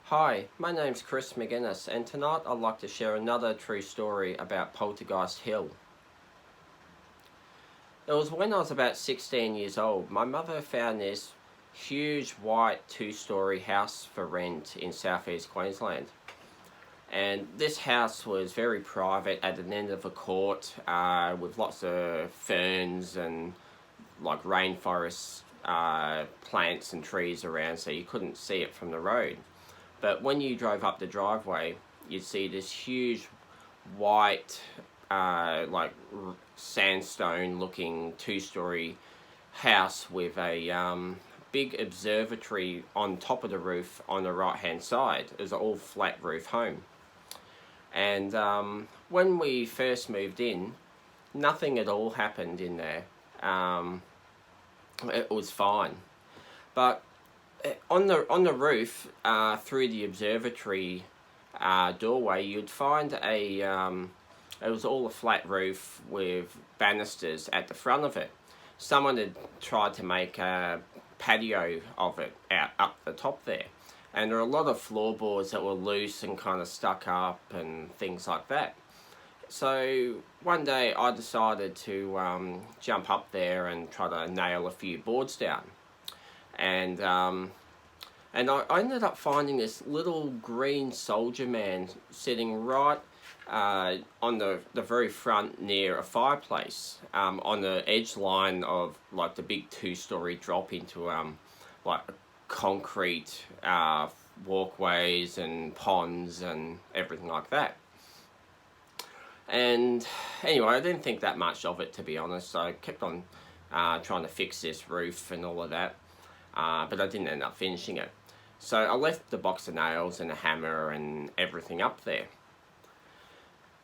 Hi, my name's Kris McInnes, and tonight I'd like to share another true story about Poltergeist Hill. It was when I was about 16 years old. My mother found this huge white two-storey house for rent in southeast Queensland. And this house was very private at the end of a court with lots of ferns and like rainforest plants and trees around, so you couldn't see it from the road. But when you drove up the driveway, you'd see this huge white, sandstone-looking two-storey house with a big observatory on top of the roof on the right-hand side. It was an all-flat roof home. And when we first moved in, nothing at all happened in there. It was fine. But on the roof, through the observatory doorway, you'd find it was all a flat roof with banisters at the front of it. Someone had tried to make a patio of it out up the top there, and there are a lot of floorboards that were loose and kind of stuck up and things like that. So one day I decided to jump up there and try to nail a few boards down. And I ended up finding this little green soldier man sitting right on the very front near a fireplace, on the edge line of like the big two-storey drop into like concrete walkways and ponds and everything like that. And anyway, I didn't think that much of it, to be honest. So I kept on trying to fix this roof and all of that. But I didn't end up finishing it. So I left the box of nails and a hammer and everything up there.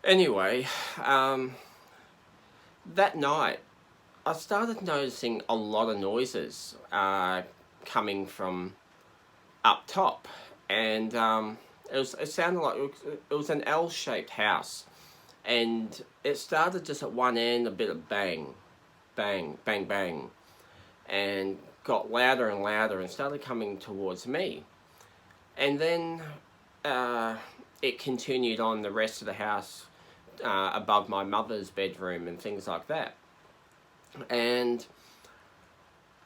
Anyway, that night I started noticing a lot of noises coming from up top, and it sounded like it was an L-shaped house, and it started just at one end, a bit of bang, bang, bang, bang, and got louder and louder and started coming towards me. And then it continued on the rest of the house above my mother's bedroom and things like that. And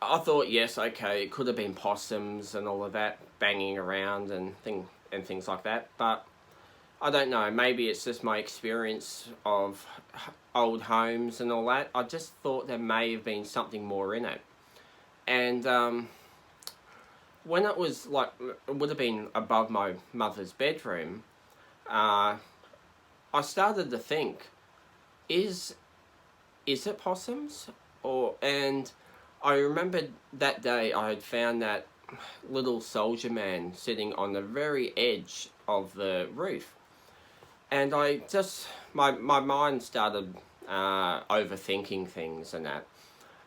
I thought, yes, okay, it could have been possums and all of that banging around and things like that. But I don't know, maybe it's just my experience of old homes and all that. I just thought there may have been something more in it. And when it was like, it would have been above my mother's bedroom, I started to think, is it possums? And I remembered that day I had found that little soldier man sitting on the very edge of the roof. And I just, my mind started overthinking things and that.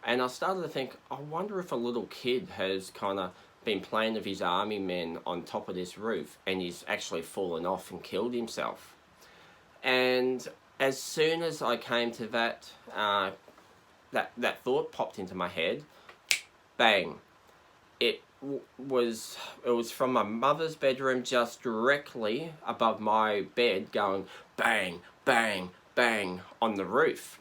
And I started to think, I wonder if a little kid has kind of been playing with his army men on top of this roof and he's actually fallen off and killed himself. And as soon as I came to that, that thought popped into my head, bang. It was from my mother's bedroom just directly above my bed going bang, bang, bang on the roof.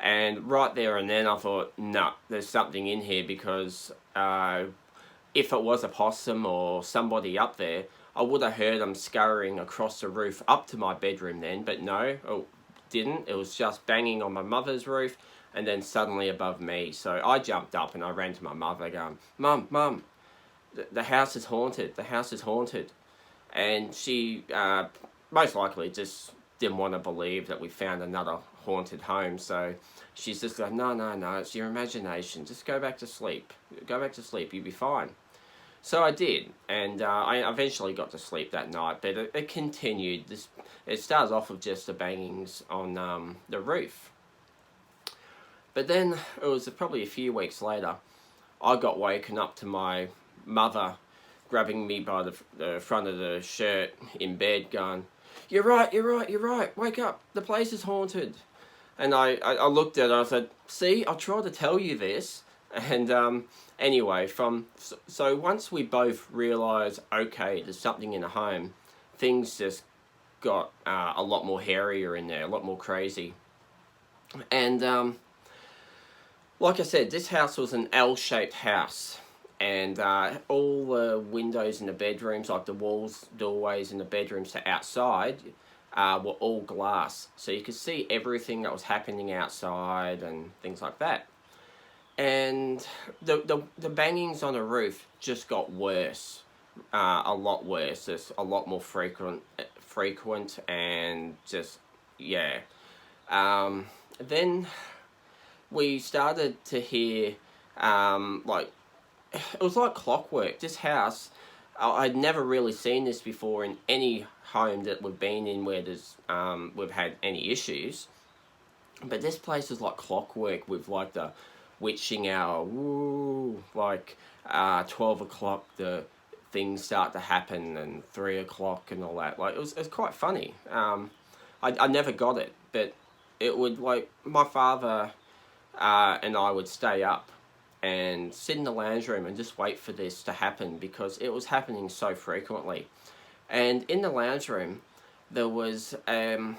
And right there and then I thought, no, there's something in here, because if it was a possum or somebody up there, I would have heard them scurrying across the roof up to my bedroom then, but no, it didn't. It was just banging on my mother's roof and then suddenly above me. So I jumped up and I ran to my mother going, Mum, the house is haunted, the house is haunted. And she most likely just didn't want to believe that we found another haunted home, so she's just like, no, it's your imagination, just go back to sleep, you'll be fine. So I did, and I eventually got to sleep that night, but it continued. It started off with just the bangings on the roof, but then it was probably a few weeks later, I got woken up to my mother grabbing me by the front of the shirt in bed going, you're right, wake up, the place is haunted. And I looked at her and I said, see, I tried to tell you this, And anyway, so once we both realised, okay, there's something in the home, things just got a lot more hairier in there, a lot more crazy. And like I said, this house was an L-shaped house. And all the windows in the bedrooms, like the walls, doorways in the bedrooms to outside, were all glass. So you could see everything that was happening outside and things like that. And the bangings on the roof just got worse, a lot worse. Just a lot more frequent, and just, yeah. Then we started to hear, like, it was like clockwork. This house, I'd never really seen this before in any home that we've been in where there's we've had any issues. But this place was like clockwork, with like the witching hour, woo, like 12 o'clock the things start to happen, and 3 o'clock and all that. Like, it was quite funny. I never got it, but it would, like, my father and I would stay up and sit in the lounge room and just wait for this to happen, because it was happening so frequently. And in the lounge room, there was 2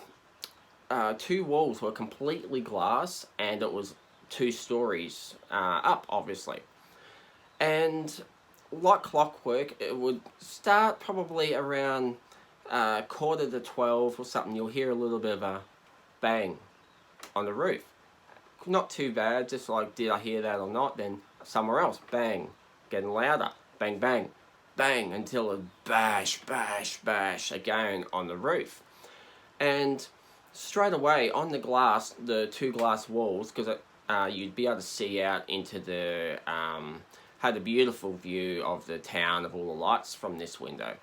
walls were completely glass, and it was 2 stories up, obviously. And like clockwork, it would start probably around 11:45 or something. You'll hear a little bit of a bang on the roof. Not too bad, just like, did I hear that or not? Then somewhere else, bang, getting louder, bang, bang, bang, until a bash, bash, bash again on the roof. And straight away on the glass, the 2 glass walls, because you'd be able to see out into the, had a beautiful view of the town, of all the lights from this window.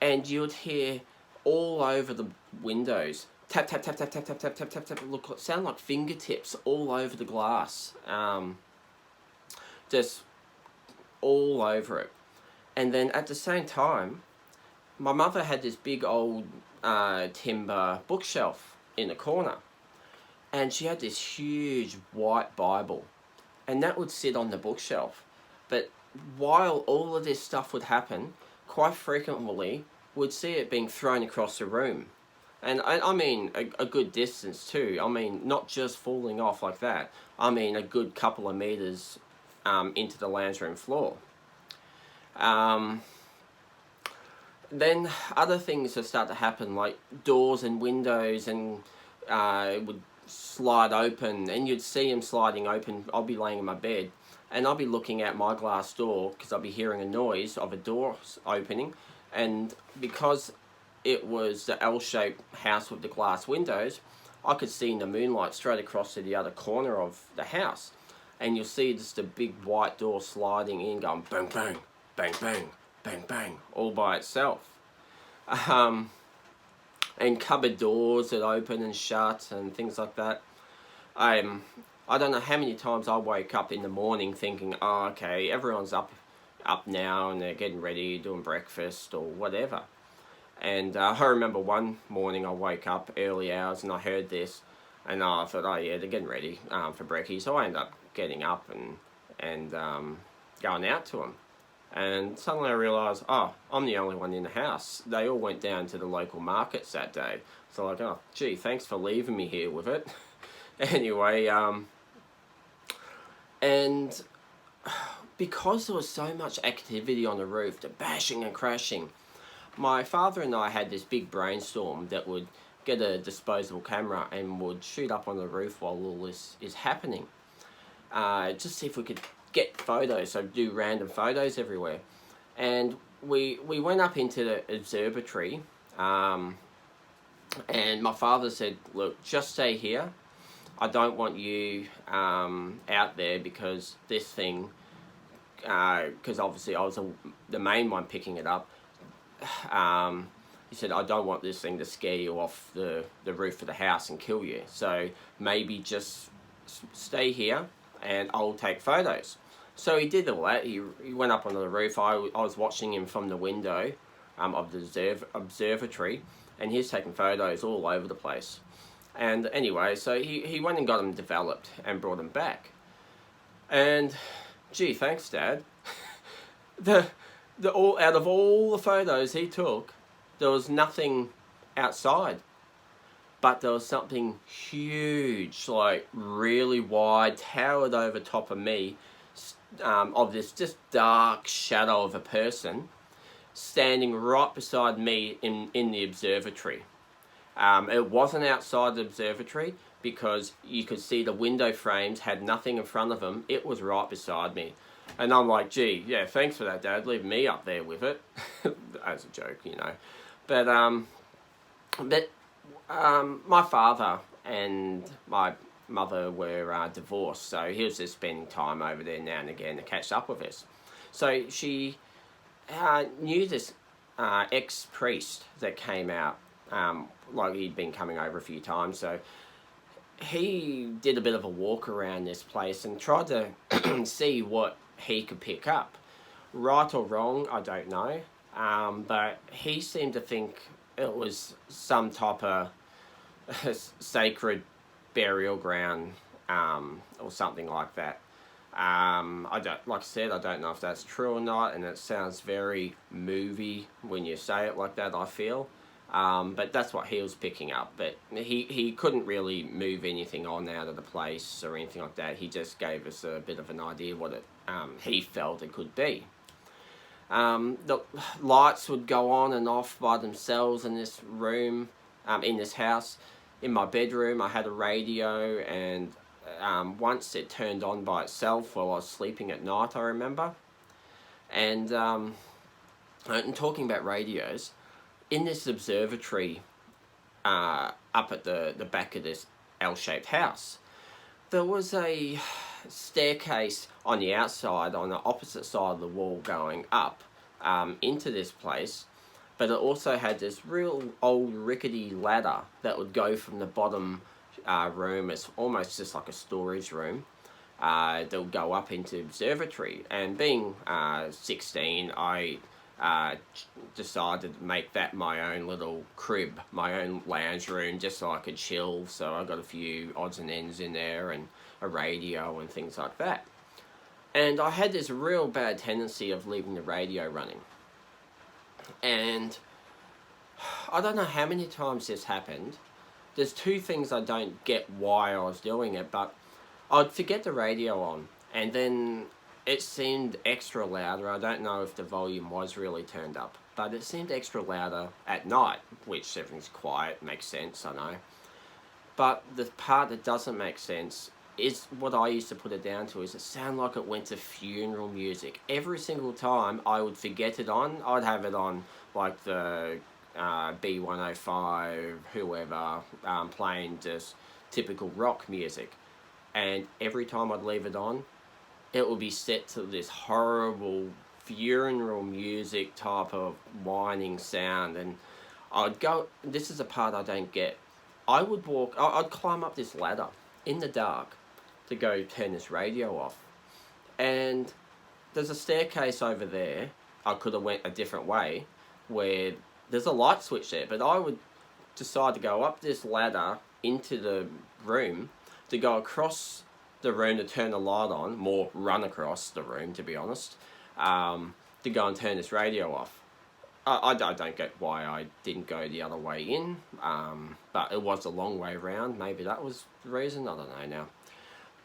And you'd hear all over the windows, tap, tap, tap, tap, tap, tap, tap, tap, tap, tap, look, sound like fingertips all over the glass. Just all over it. And then at the same time, my mother had this big old timber bookshelf in the corner. And she had this huge white Bible. And that would sit on the bookshelf. But while all of this stuff would happen, quite frequently, we'd see it being thrown across the room. And I mean a good distance too. I mean, not just falling off like that. I mean a good couple of meters into the lounge room floor. Then other things would start to happen, like doors and windows, and would slide open, and you'd see them sliding open. I'll be laying in my bed, and I'll be looking at my glass door, because I'll be hearing a noise of a door opening. And because it was the L-shaped house with the glass windows, I could see in the moonlight straight across to the other corner of the house. And you'll see just a big white door sliding in, going bang, bang, bang, bang, bang, bang, all by itself. And cupboard doors that open and shut and things like that. I don't know how many times I wake up in the morning thinking, oh, okay, everyone's up now and they're getting ready, doing breakfast or whatever. And I remember one morning I woke up early hours and I heard this, and I thought, oh yeah, they're getting ready for brekkie. So I ended up getting up and going out to them. And suddenly I realised, oh, I'm the only one in the house. They all went down to the local markets that day. So like, oh, gee, thanks for leaving me here with it. Anyway, and because there was so much activity on the roof, the bashing and crashing, my father and I had this big brainstorm that would get a disposable camera and would shoot up on the roof while all this is happening. Just see if we could get photos, so do random photos everywhere. And we went up into the observatory, and my father said, look, just stay here. I don't want you out there, because this thing, because obviously I was the main one picking it up. He said, I don't want this thing to scare you off the roof of the house and kill you. So maybe just stay here and I'll take photos. So he did all that. He went up onto the roof. I was watching him from the window of the observatory, and he's taking photos all over the place. And anyway, so he went and got them developed and brought them back. And, gee, thanks, Dad. Out of all the photos he took, there was nothing outside. But there was something huge, like really wide, towered over top of me, of this just dark shadow of a person standing right beside me in the observatory. It wasn't outside the observatory because you could see the window frames had nothing in front of them. It was right beside me. And I'm like, gee, yeah, thanks for that, Dad. Leave me up there with it. As a joke, you know. But my father and my mother were divorced, so he was just spending time over there now and again to catch up with us. So she knew this ex-priest that came out, like he'd been coming over a few times, so he did a bit of a walk around this place and tried to see what he could pick up. Right or wrong, I don't know, but he seemed to think it was some type of sacred burial ground, or something like that. I don't, like I said, I don't know if that's true or not, and it sounds very movie when you say it like that, I feel. But that's what he was picking up. But he couldn't really move anything on out of the place or anything like that. He just gave us a bit of an idea what it he felt it could be. The lights would go on and off by themselves in this room, in this house. In my bedroom, I had a radio, and once it turned on by itself while I was sleeping at night, I remember. And talking about radios, in this observatory up at the back of this L-shaped house, there was a staircase on the outside, on the opposite side of the wall going up into this place, but it also had this real old rickety ladder that would go from the bottom room. It's almost just like a storage room. That would go up into the observatory. And being 16, I decided to make that my own little crib, my own lounge room, just so I could chill. So I got a few odds and ends in there and a radio and things like that. And I had this real bad tendency of leaving the radio running. And I don't know how many times this happened. There's two things I don't get why I was doing it, but I'd forget the radio on, and then it seemed extra louder. I don't know if the volume was really turned up, but it seemed extra louder at night, which everything's quiet, makes sense, I know. But the part that doesn't make sense is what I used to put it down to, is it sounded like it went to funeral music. Every single time I would forget it on, I'd have it on like the B105, whoever, playing just typical rock music. And every time I'd leave it on, it would be set to this horrible funeral music type of whining sound. And I'd go, this is the part I don't get, I'd climb up this ladder in the dark to go turn this radio off. And there's a staircase over there. I could have went a different way, where there's a light switch there, but I would decide to go up this ladder into the room, to go across the room to turn the light on, more run across the room, to be honest, to go and turn this radio off. I don't get why I didn't go the other way in, but it was a long way around. Maybe that was the reason, I don't know now.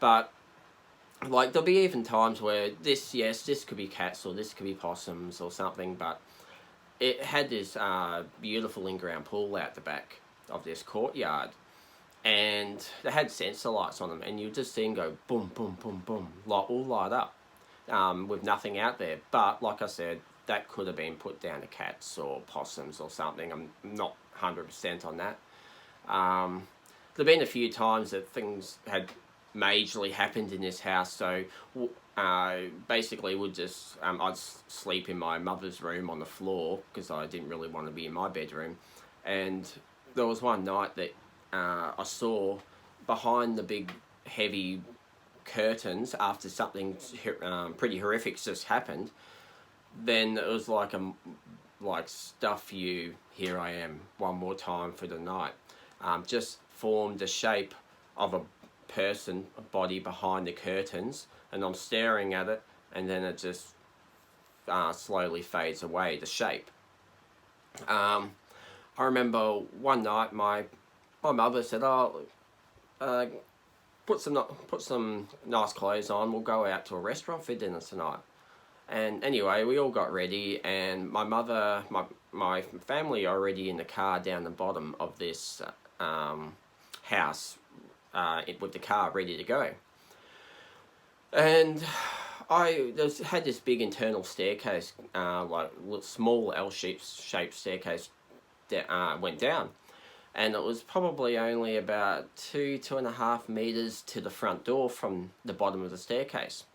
But like, there'll be even times where this could be cats or this could be possums or something, but it had this beautiful in-ground pool out the back of this courtyard, and they had sensor lights on them, and you just see them go boom, boom, boom, boom, all light up, with nothing out there. But like I said, that could have been put down to cats or possums or something. I'm not 100% on that. There've been a few times that things had majorly happened in this house, so basically would just I'd sleep in my mother's room on the floor because I didn't really want to be in my bedroom. And there was one night that I saw behind the big heavy curtains, after something pretty horrific just happened, then it was like stuff you, here I am one more time for the night. Just formed the shape of a person, a body behind the curtains, and I'm staring at it, and then it just slowly fades away, the shape. I remember one night my mother said, "Oh, put some nice clothes on. We'll go out to a restaurant for dinner tonight." And anyway, we all got ready, and my family are already in the car down the bottom of this house with the car ready to go. And I had this big internal staircase, like small L-shaped staircase that went down. And it was probably only about 2.5 meters to the front door from the bottom of the staircase.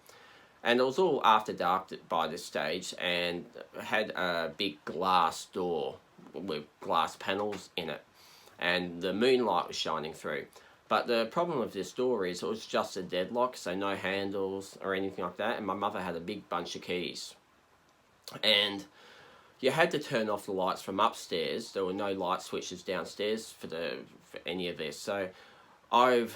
And it was all after dark by this stage, and had a big glass door with glass panels in it, and the moonlight was shining through. But the problem with this door is it was just a deadlock, so no handles or anything like that, and my mother had a big bunch of keys. And you had to turn off the lights from upstairs. There were no light switches downstairs for any of this. So I'm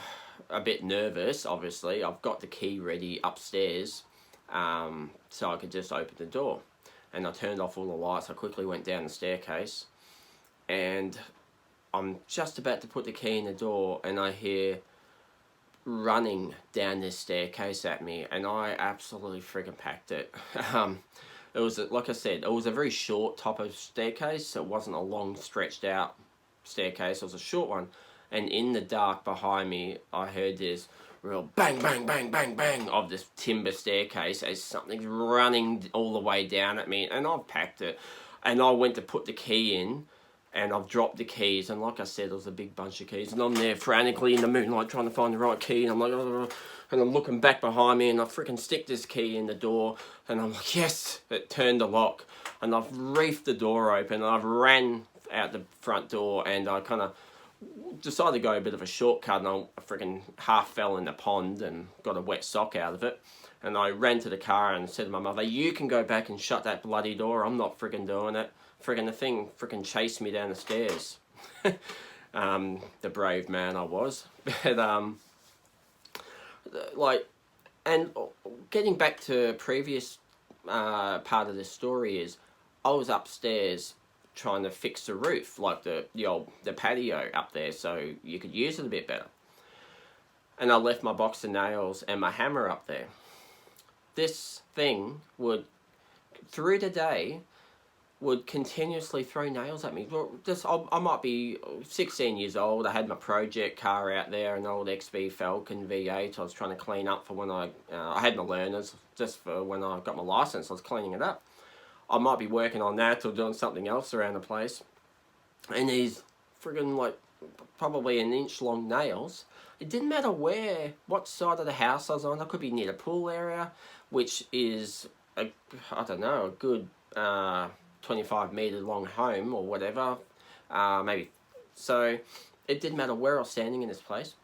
a bit nervous, obviously. I've got the key ready upstairs, so I could just open the door. And I turned off all the lights. I quickly went down the staircase, and I'm just about to put the key in the door, and I hear running down this staircase at me, and I absolutely friggin' packed it. It was, like I said, it was a very short top of staircase, so it wasn't a long stretched out staircase, it was a short one. And in the dark behind me, I heard this real bang, bang, bang, bang, bang of this timber staircase as something's running all the way down at me, and I've packed it. And I went to put the key in, and I've dropped the keys, and like I said, there was a big bunch of keys, and I'm there frantically in the moonlight trying to find the right key, and I'm like, oh, and I'm looking back behind me, and I freaking stick this key in the door, and I'm like, yes, it turned the lock, and I've reefed the door open, and I've ran out the front door, and I kind of decided to go a bit of a shortcut, and I freaking half fell in the pond and got a wet sock out of it. And I ran to the car and said to my mother, "You can go back and shut that bloody door. I'm not freaking doing it." Freaking the thing freaking chased me down the stairs. The brave man I was. But like, and getting back to previous part of this story is, I was upstairs trying to fix the roof, like the patio up there, so you could use it a bit better. And I left my box of nails and my hammer up there. This thing would, through the day, would continuously throw nails at me. I might be 16 years old. I had my project car out there, an old XB Falcon V8. I was trying to clean up for when I had my learners, just for when I got my license. I was cleaning it up. I might be working on that or doing something else around the place. And these friggin' like probably an inch long nails. It didn't matter what side of the house I was on. I could be near the pool area, which is a good 25 metre long home or whatever, maybe. So it didn't matter where I was standing in this place.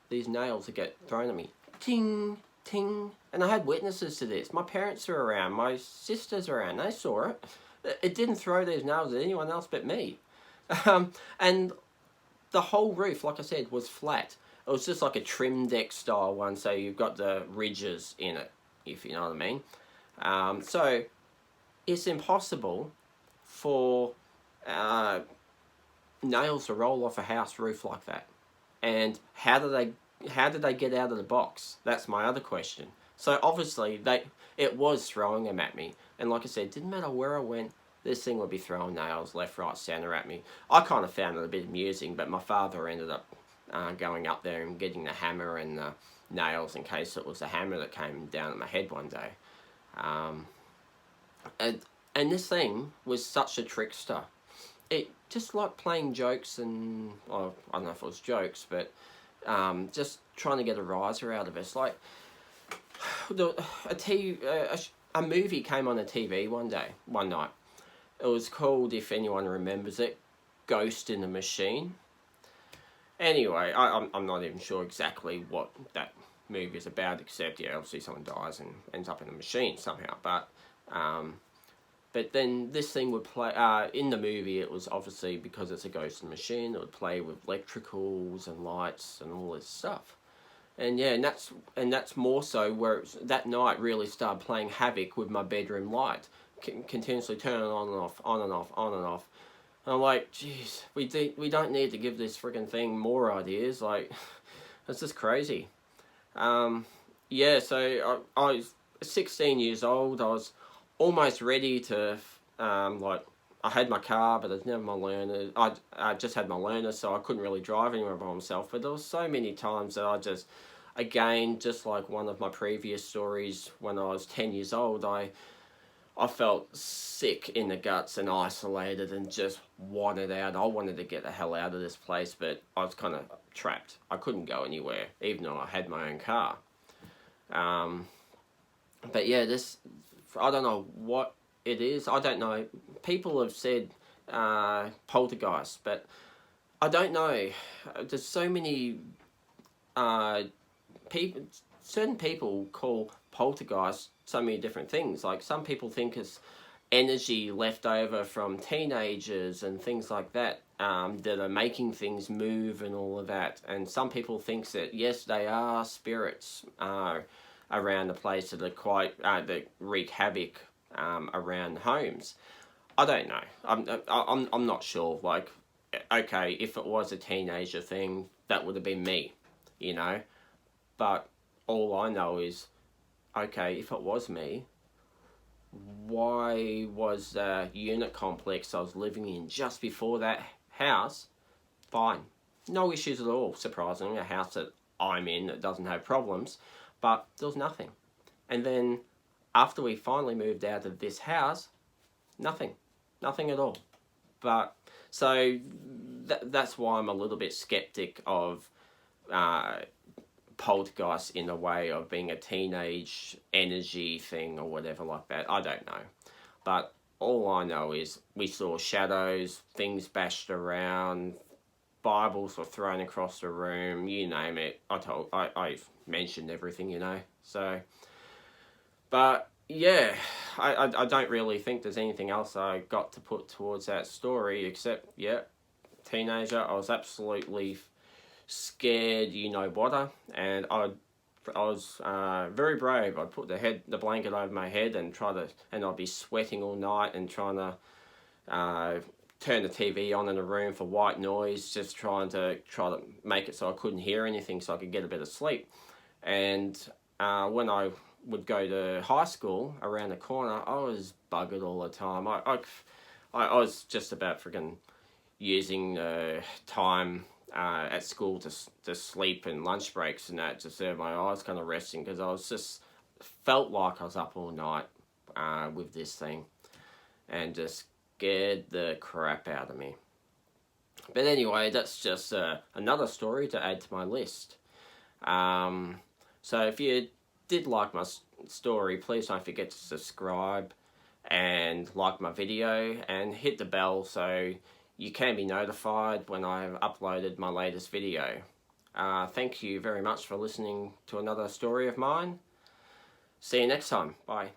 These nails would get thrown at me. Ting, ting. And I had witnesses to this. My parents were around. My sisters were around. They saw it. It didn't throw these nails at anyone else but me. And the whole roof, like I said, was flat. It was just like a trim deck style one, so you've got the ridges in it, if you know what I mean. So it's impossible for nails to roll off a house roof like that. And how did they get out of the box? That's my other question. So obviously it was throwing them at me, and like I said, it didn't matter where I went, this thing would be throwing nails left, right, centre at me. I kind of found it a bit amusing, but my father ended up going up there and getting the hammer and the nails in case it was the hammer that came down at my head one day. And this thing was such a trickster. It just like playing jokes and, well, I don't know if it was jokes, but just trying to get a riser out of us. Like a movie came on the TV one night. It was called, if anyone remembers it, Ghost in the Machine. Anyway, I'm not even sure exactly what that movie is about, except, yeah, obviously someone dies and ends up in a machine somehow. But then this thing would play, in the movie, it was obviously, because it's a ghost in the machine, it would play with electricals and lights and all this stuff. And yeah, and that's more so where that night really started playing havoc with my bedroom light, continuously turning on and off, on and off, on and off. And I'm like, jeez, we don't need to give this freaking thing more ideas. Like, it's just crazy. Um, yeah, so I was 16 years old. I was almost ready to, like, I had my car, but it's never my learner. I just had my learner, so I couldn't really drive anywhere by myself. But there was so many times that I just, again, just like one of my previous stories when I was 10 years old, I felt sick in the guts and isolated and just wanted out. I wanted to get the hell out of this place, but I was kind of trapped. I couldn't go anywhere, even though I had my own car. Um, but yeah, I don't know what it is. I don't know. People have said poltergeist, but I don't know. There's so many people. Certain people call poltergeist so many different things. Like some people think it's energy left over from teenagers and things like that, that are making things move and all of that. And some people think that yes, they are spirits around the place that are quite that wreak havoc around homes. I don't know. I'm not sure. Like, okay, if it was a teenager thing, that would have been me, you know. But all I know is, okay, if it was me, why was the unit complex I was living in just before that house fine? No issues at all, surprisingly. A house that I'm in that doesn't have problems, but there was nothing. And then after we finally moved out of this house, nothing. Nothing at all. But so that's why I'm a little bit skeptic of poltergeist in a way of being a teenage energy thing or whatever like that. I don't know. But all I know is we saw shadows, things bashed around, Bibles were thrown across the room, you name it. I've mentioned everything, you know. So, but yeah, I don't really think there's anything else I got to put towards that story except, yeah, teenager, I was absolutely scared, you know what, and I was very brave. I'd put the blanket over my head and I'd be sweating all night and trying to turn the TV on in the room for white noise, just trying to make it so I couldn't hear anything so I could get a bit of sleep. And when I would go to high school around the corner, I was buggered all the time. I was just about freaking using time at school to sleep and lunch breaks and that, just have my eyes kind of resting, because I was just felt like I was up all night with this thing and just scared the crap out of me. But anyway, that's just another story to add to my list. So if you did like my story, please don't forget to subscribe and like my video and hit the bell so you can be notified when I have uploaded my latest video. Thank you very much for listening to another story of mine. See you next time. Bye.